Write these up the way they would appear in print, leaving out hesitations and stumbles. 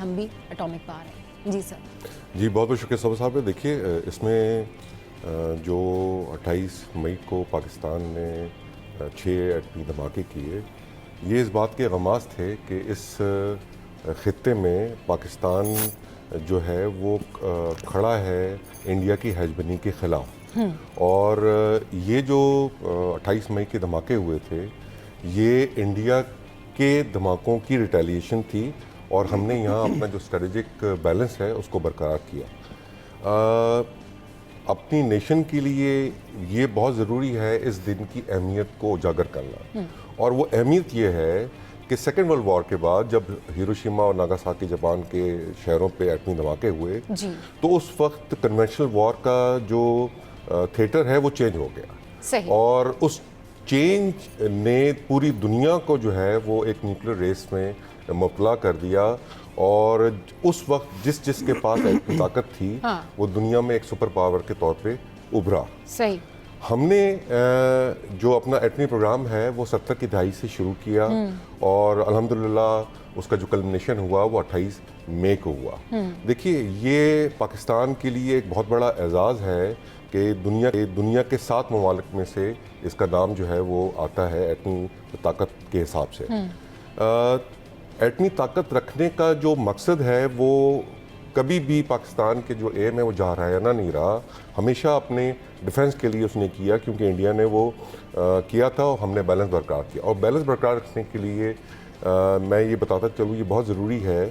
हम भी atomic power है। जी सर। जी बहुत बहुत शुक्रिया सब साहब। देखिए इसमें जो 28 मई को पाकिस्तान ने 6 एटमी धमाके किए, ये इस बात के गमास थे कि इस ख़ित्ते में पाकिस्तान जो है वो खड़ा है इंडिया की हेजबनी के ख़िलाफ़। और ये जो 28 मई के धमाके हुए थे, ये इंडिया के धमाकों की रिटेलिएशन थी और हमने यहाँ अपना जो स्ट्रेटेजिक बैलेंस है उसको बरकरार किया। अपनी नेशन के लिए ये बहुत ज़रूरी है इस दिन की अहमियत को उजागर करना, और वो अहमियत ये है कि सेकेंड वर्ल्ड वॉर के बाद जब हिरोशिमा और नागासाकी जापान के शहरों पे एटमी धमाके हुए तो उस वक्त कन्वेंशनल वॉर का जो थिएटर है वो चेंज हो गया। सही। और उस चेंज ने पूरी दुनिया को जो है वो एक न्यूक्लियर रेस में मुबतला कर दिया, और उस वक्त जिसके पास एटमी ताकत थी वो दुनिया में एक सुपर पावर के तौर पे उभरा। सही। हमने जो अपना एटमी प्रोग्राम है वो 70 की दहाई से शुरू किया और अल्हम्दुलिल्लाह उसका जो कल्मिनेशन हुआ वो 28 मई को हुआ। देखिए ये पाकिस्तान के लिए एक बहुत बड़ा एजाज़ है कि दुनिया के 7 ममालिक में से इसका नाम जो है वो आता है एटमी ताकत के हिसाब से। एटमी ताकत रखने का जो मकसद है वो कभी भी पाकिस्तान के जो एम है वो जहाराना नहीं रहा, हमेशा अपने डिफेंस के लिए उसने किया, क्योंकि इंडिया ने वो किया था और हमने बैलेंस बरकरार किया। और बैलेंस बरकरार रखने के लिए मैं ये बताता चलूँ, ये बहुत ज़रूरी है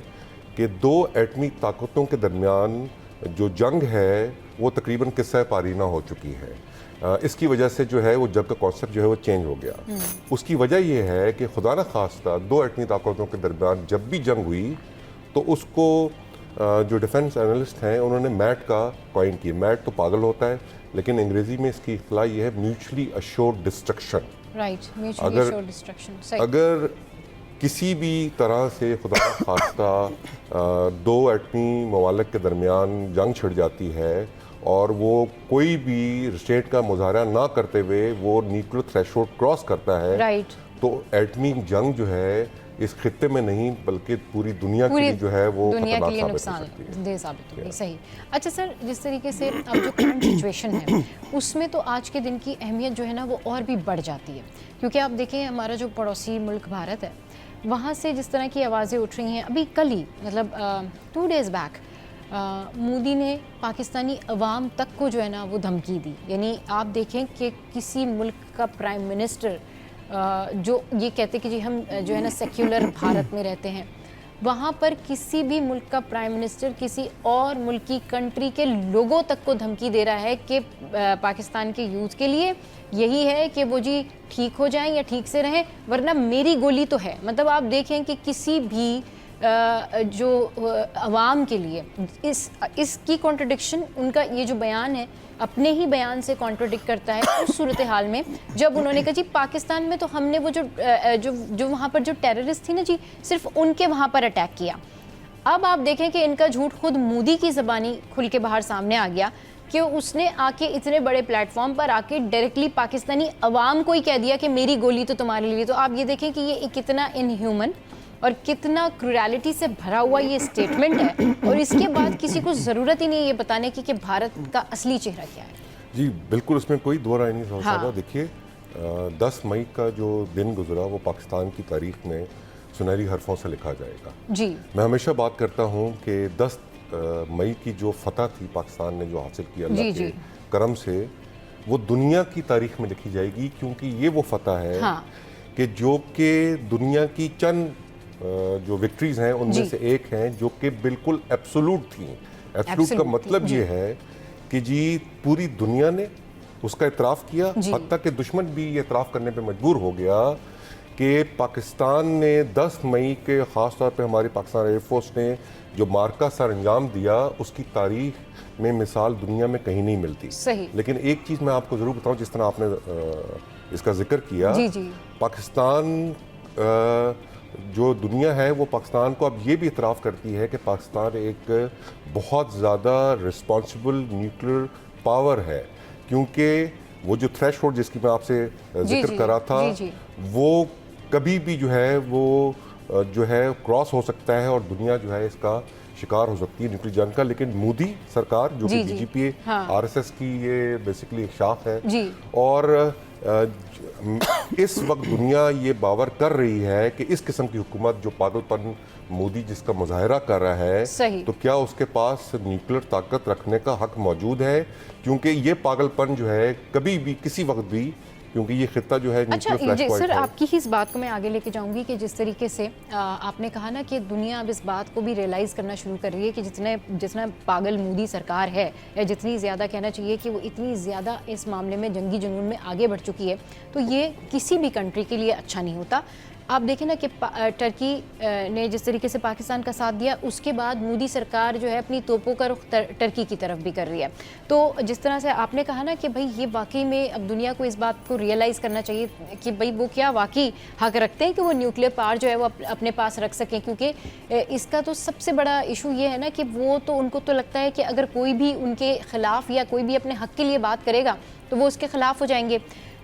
कि 2 एटमी ताकतों के दरमियान जो जंग है वो तकरीबन किस्सा पारीना हो चुकी है। इसकी वजह से जो है वो जंग का कॉन्सेप्ट जो है वो चेंज हो गया। उसकी वजह ये है कि खुदा न खास्ता 2 एटमी ताकतों के दरमियान जब भी जंग हुई तो उसको जो डिफेंस एनालिस्ट हैं उन्होंने मैट का कॉइन किया। मैट तो पागल होता है, लेकिन अंग्रेज़ी में इसकी इख्तला ये है mutually assured destruction. Right, mutually assured destruction. सही। अगर किसी भी तरह से खुदा न खास्ता 2 एटमी ममालिक के दरमियान जंग छिड़ जाती है और वो कोई भी स्टेट का मुजाहरा ना करते हुए वो न्यूक्लियर थ्रेशोल्ड क्रॉस करता है, राइट, तो एटमी जंग जो है इस खित्ते में नहीं बल्कि पूरी दुनिया के लिए जो है वो दुनिया के लिए नुकसानदेह साबित होगी। सही। अच्छा सर, जिस तरीके से अब जो करंट सिचुएशन है उसमें तो आज के दिन की अहमियत जो है ना वो और भी बढ़ जाती है, क्योंकि आप देखें हमारा जो पड़ोसी मुल्क भारत है वहाँ से जिस तरह की आवाज़ें उठ रही हैं। अभी कल ही मतलब 2 डेज़ बैक मोदी ने पाकिस्तानी अवाम तक को जो है ना वो धमकी दी। यानी आप देखें कि किसी मुल्क का प्राइम मिनिस्टर जो ये कहते कि जी हम जो है ना सेक्युलर भारत में रहते हैं, वहाँ पर किसी भी मुल्क का प्राइम मिनिस्टर किसी और मुल्क की कंट्री के लोगों तक को धमकी दे रहा है कि पाकिस्तान के यूथ के लिए यही है कि वो जी ठीक हो जाएं या ठीक से रहें, वरना मेरी गोली तो है। मतलब आप देखें कि किसी भी जो अवाम के लिए इसकी कॉन्ट्रडिक्शन, उनका ये जो बयान है अपने ही बयान से कॉन्ट्रडिक्ट करता है उस सूरत हाल में जब उन्होंने कहा जी पाकिस्तान में तो हमने वो जो वहाँ पर जो टेररिस्ट थी ना जी सिर्फ उनके वहाँ पर अटैक किया। अब आप देखें कि इनका झूठ खुद मोदी की ज़बानी खुल के बाहर सामने आ गया कि उसने आके इतने बड़े प्लेटफॉर्म पर आके डायरेक्टली पाकिस्तानी अवाम को ही कह दिया कि मेरी गोली तो तुम्हारे लिए। तो आप ये देखें कि ये कितना इनह्यूमन और कितना क्रूरैलिटी से भरा हुआ ये स्टेटमेंट है, और इसके बाद किसी को ज़रूरत ही नहीं है ये बताने की कि भारत का असली चेहरा क्या है। जी बिल्कुल, उसमें कोई दो राय नहीं साहब। देखिए 10 मई का जो दिन गुजरा वो पाकिस्तान की तारीख में सुनहरी हरफों से लिखा जाएगा। जी मैं हमेशा बात करता हूँ कि 10 मई की जो फतह थी पाकिस्तान ने जो हासिल किया अल्लाह के करम से, वो दुनिया की तारीख में लिखी जाएगी, क्योंकि ये वो फतह है कि जो कि दुनिया की चंद जो विक्ट्रीज हैं उनमें से एक हैं जो कि बिल्कुल एब्सोल्यूट थी। एब्सोल्यूट का मतलब ये है कि जी पूरी दुनिया ने उसका इतराफ़ किया, हत्ता कि दुश्मन भी ये इतराफ़ करने पे मजबूर हो गया कि पाकिस्तान ने 10 मई के ख़ास तौर पे हमारी पाकिस्तान एयरफोर्स ने जो मार्का सर अंजाम दिया उसकी तारीख में मिसाल दुनिया में कहीं नहीं मिलती। सही। लेकिन एक चीज़ मैं आपको ज़रूर बताऊँ, जिस तरह आपने इसका जिक्र किया, पाकिस्तान जो दुनिया है वो पाकिस्तान को अब ये भी इतराफ़ करती है कि पाकिस्तान एक बहुत ज़्यादा रिस्पॉन्सिबल न्यूक्लियर पावर है, क्योंकि वो जो थ्रेशहोल्ड जिसकी मैं आपसे जिक्र कर रहा था वो कभी भी जो है वो जो है क्रॉस हो सकता है और दुनिया जो है इसका शिकार हो सकती है न्यूक्लियर जंग का। लेकिन मोदी सरकार जो कि जी, बीजेपी हाँ। आरएसएस की ये बेसिकली एक शाख है जी। और इस वक्त दुनिया ये बावर कर रही है कि इस किस्म की हुकूमत जो पागलपन मोदी जिसका मुजाहरा कर रहा है, सही। तो क्या उसके पास न्यूक्लियर ताकत रखने का हक मौजूद है? क्योंकि ये पागलपन जो है कभी भी किसी वक्त भी, क्योंकि ये खित्ता जो है अच्छा न्यूक्लियर फ्लैश पॉइंट सर, है। आपकी ही इस बात को मैं आगे लेके जाऊंगी कि जिस तरीके से आपने कहा ना कि दुनिया अब इस बात को भी रियलाइज़ करना शुरू कर रही है कि जितना पागल मोदी सरकार है, या जितनी ज़्यादा कहना चाहिए कि वो इतनी ज़्यादा इस मामले में जंगी जुनून में आगे बढ़ चुकी है, तो ये किसी भी कंट्री के लिए अच्छा नहीं होता। आप देखें ना कि टर्की ने जिस तरीके से पाकिस्तान का साथ दिया, उसके बाद मोदी सरकार जो है अपनी तोपों का रुख टर्की की तरफ भी कर रही है। तो जिस तरह से आपने कहा ना कि भाई ये वाकई में अब दुनिया को इस बात को रियलाइज़ करना चाहिए कि भाई वो क्या वाकई हक रखते हैं कि वो न्यूक्लियर पावर जो है वो अपने पास रख सकें, क्योंकि इसका तो सबसे बड़ा इशू ये है ना कि वो तो उनको तो लगता है कि अगर कोई भी उनके ख़िलाफ़ या कोई भी अपने हक के लिए बात करेगा तो वो उसके ख़िलाफ़ हो जाएंगे।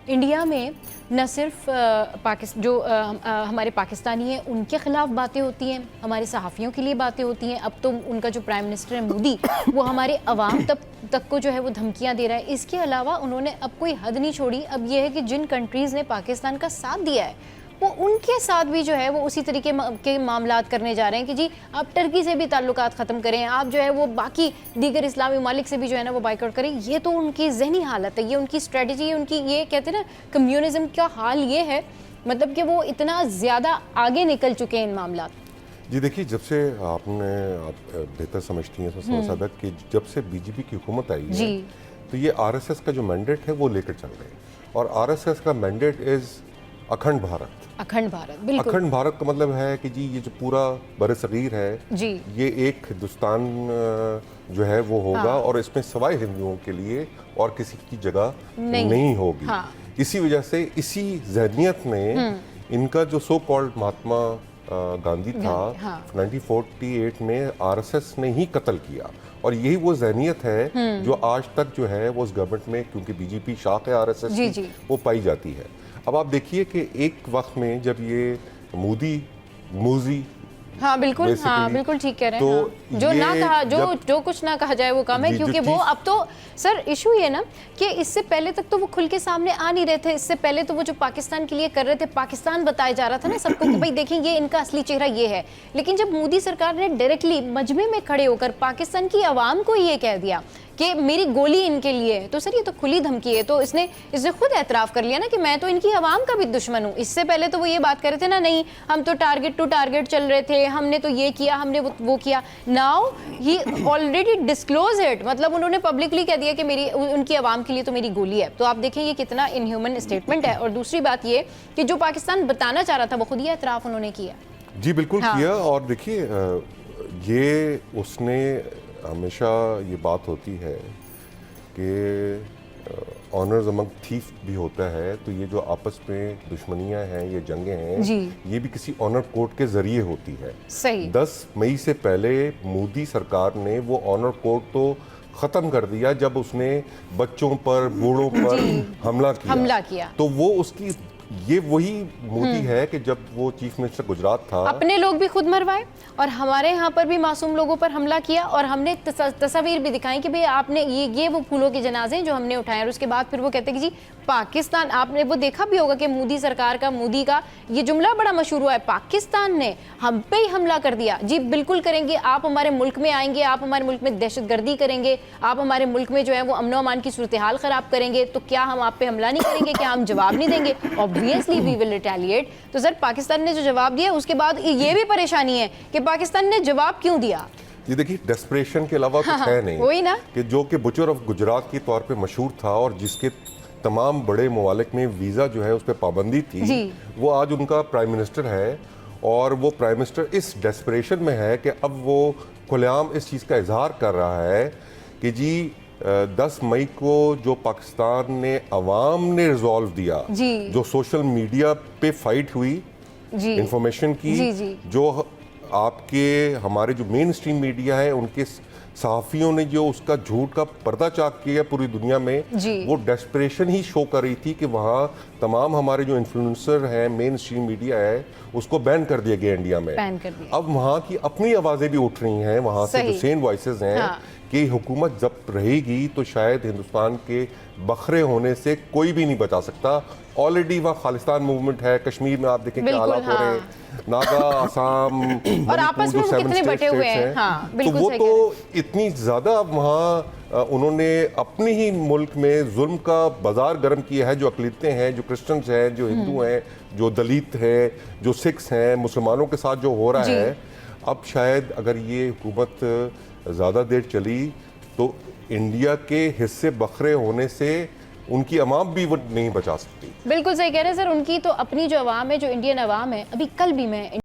इंडिया में न सिर्फ हमारे पाकिस्तानी हैं उनके ख़िलाफ़ बातें होती हैं, हमारे सहाफ़ियों के लिए बातें होती हैं। अब तो उनका जो प्राइम मिनिस्टर है मोदी, वो हमारे अवाम तक को जो है वो धमकियां दे रहा है। इसके अलावा उन्होंने अब कोई हद नहीं छोड़ी। अब ये है कि जिन कंट्रीज़ ने पाकिस्तान का साथ दिया है वो उनके साथ भी जो है वो उसी तरीके के मामलात करने जा रहे हैं कि जी आप टर्की से भी ताल्लुकात ख़त्म करें, आप जो है वो बाकी दीगर इस्लामी ममालिक से भी जो है ना वो बाइकआउट करें। ये तो उनकी जहनी हालत है, ये उनकी स्ट्रेटजी है, उनकी ये कहते हैं ना कम्युनिज्म का हाल ये है, मतलब कि वो इतना ज़्यादा आगे निकल चुके हैं इन मामलात। जी देखिए, जब से आप बेहतर समझती हैं समझ कि जब से बीजेपी की हुकूमत आई है तो ये आरएसएस का जो मैंडेट है वो लेकर चल रहे हैं। और आरएसएस का मैंडेट इज़ अखंड भारत। अखंड भारत, बिल्कुल। अखंड भारत का मतलब है कि जी ये जो पूरा बरसगीर है जी, ये एक हिंदुस्तान जो है वो होगा। हाँ। और इसमें सवाए हिंदुओं के लिए और किसी की जगह नहीं होगी। हाँ। इसी वजह से इसी जहनियत ने इनका जो सो कॉल्ड महात्मा गांधी था, हाँ। 1948 में आरएसएस ने ही कत्ल किया। और यही वो जहनियत है जो आज तक जो है वो उस गवर्नमेंट में, क्योंकि बीजेपी शाख है आरएसएस की, वो पाई जाती है। अब आप देखिए कि एक वक्त में जब ये मूजी हाँ बिल्कुल ठीक कह रहे हैं। तो हाँ। जो ना कहा जो कुछ ना कहा जाए वो कम है, क्योंकि वो अब तो सर इशू ये ना कि इससे पहले तक तो वो खुल के सामने आ नहीं रहे थे। इससे पहले तो वो जो पाकिस्तान के लिए कर रहे थे, पाकिस्तान बताया जा रहा था ना सबको कि भाई देखिए ये इनका असली चेहरा ये है। लेकिन जब मोदी सरकार ने डायरेक्टली मजमे में खड़े होकर पाकिस्तान की आवाम को ये कह दिया कि मेरी गोली इनके लिए है, तो सर ये तो खुली धमकी है। तो इसने खुद एतराफ़ कर लिया ना कि मैं तो इनकी आवाम का भी दुश्मन हूँ। इससे पहले तो वो ये बात कर रहे थे ना, नहीं हम तो टारगेट टू टारगेट चल रहे थे, हमने तो ये किया, हमने वो किया। Now he already disclose it, मतलब उन्होंने पब्लिकली कह दिया कि मेरी उनकी आवाम के लिए तो मेरी गोली है। तो आप देखें ये कितना इनह्यूमन स्टेटमेंट है। और दूसरी बात ये कि जो पाकिस्तान बताना चाह रहा था वो खुद ही एतराफ़ उन्होंने किया। जी बिल्कुल किया। और देखिए ये उसने हमेशा ये बात होती है कि ऑनर्स अमंग थीफ भी होता है। तो ये जो आपस में दुश्मनियां हैं, ये जंगें हैं, ये भी किसी ऑनर कोर्ट के जरिए होती है। सही। 10 मई से पहले मोदी सरकार ने वो ऑनर कोर्ट तो ख़त्म कर दिया जब उसने बच्चों पर, बूढ़ों पर हमला किया। तो वो उसकी ये वही मोदी है कि जब वो चीफ मिनिस्टर गुजरात था, अपने लोग भी खुद मरवाए और हमारे यहाँ पर भी मासूम लोगों पर हमला किया। और हमने तस्वीर भी दिखाई कि भाई आपने ये वो फूलों के जनाजे जो हमने उठाए। और उसके बाद फिर वो कहते कि जी पाकिस्तान, आपने वो देखा भी होगा कि मोदी सरकार का, मोदी का ये जुमला बड़ा मशहूर हुआ है, पाकिस्तान ने हम पे ही हमला कर दिया। जी बिल्कुल करेंगे, आप हमारे मुल्क में आएंगे, आप हमारे मुल्क में दहशतगर्दी करेंगे, आप हमारे मुल्क में जो है वो अमनो अमान की सूरत हाल ख़राब करेंगे, तो क्या हम आप पे हमला नहीं करेंगे? क्या हम जवाब नहीं देंगे? Obviously we will retaliate. तो सर पाकिस्तान ने जो जवाब दिया उसके बाद ये भी परेशानी है कि पाकिस्तान ने जवाब क्यों दिया। ये देखिए डेस्परेशन के अलावा कुछ है नहीं। वही ना कि जो कि बुचर ऑफ गुजरात के तौर पे मशहूर था और जिसके तमाम बड़े ममालिक में वीज़ा जो है उस पर पाबंदी थी, वो आज उनका प्राइम मिनिस्टर है। और वो प्राइम मिनिस्टर इस डेस्परेशन में है कि अब वो खुलेआम इस चीज़ का इजहार कर रहा है कि जी 10 मई को जो पाकिस्तान ने अवाम ने रिजॉल्व दिया, जो सोशल मीडिया पे फाइट हुई इंफॉर्मेशन की, जो आपके हमारे जो मेन स्ट्रीम मीडिया है उनके सहाफ़ियों ने जो उसका झूठ का पर्दाचाक किया पूरी दुनिया में, जी। वो डेस्परेशन ही शो कर रही थी कि वहाँ तमाम हमारे जो इन्फ्लुएंसर हैं, मेन स्ट्रीम मीडिया है, उसको बैन कर दिया गया इंडिया में। बैन कर दिया। अब वहाँ की अपनी आवाज़ें भी उठ रही हैं, वहाँ से सही। जो सेन वॉइसेस हैं, हाँ। कि हुकूमत जब रहेगी तो शायद हिंदुस्तान के बखरे होने से कोई भी नहीं बचा सकता। ऑलरेडी वहाँ खालिस्तान मूवमेंट है, कश्मीर में आप देखें क्या बिल्कुल, हालात हो रहे हैं, नागा, आसाम, और आपस में जो वो 7 कितने बटे स्टेट्स हुए हैं। हैं, हाँ, तो बिल्कुल वो सही तो कह इतनी ज़्यादा वहाँ उन्होंने अपने ही मुल्क में जुल्म का बाजार गर्म किया है। जो अकलीतें हैं, जो क्रिश्चियंस हैं, जो हिंदू हैं, जो दलित हैं, जो सिख्स हैं, मुसलमानों के साथ जो हो रहा जी। है, अब शायद अगर ये हुकूमत ज़्यादा देर चली तो इंडिया के हिस्से बखरे होने से उनकी अवाम भी वो नहीं बचा सकती। बिल्कुल सही कह रहे हैं सर, उनकी तो अपनी जो अवाम है, जो इंडियन अवाम है, अभी कल भी मैं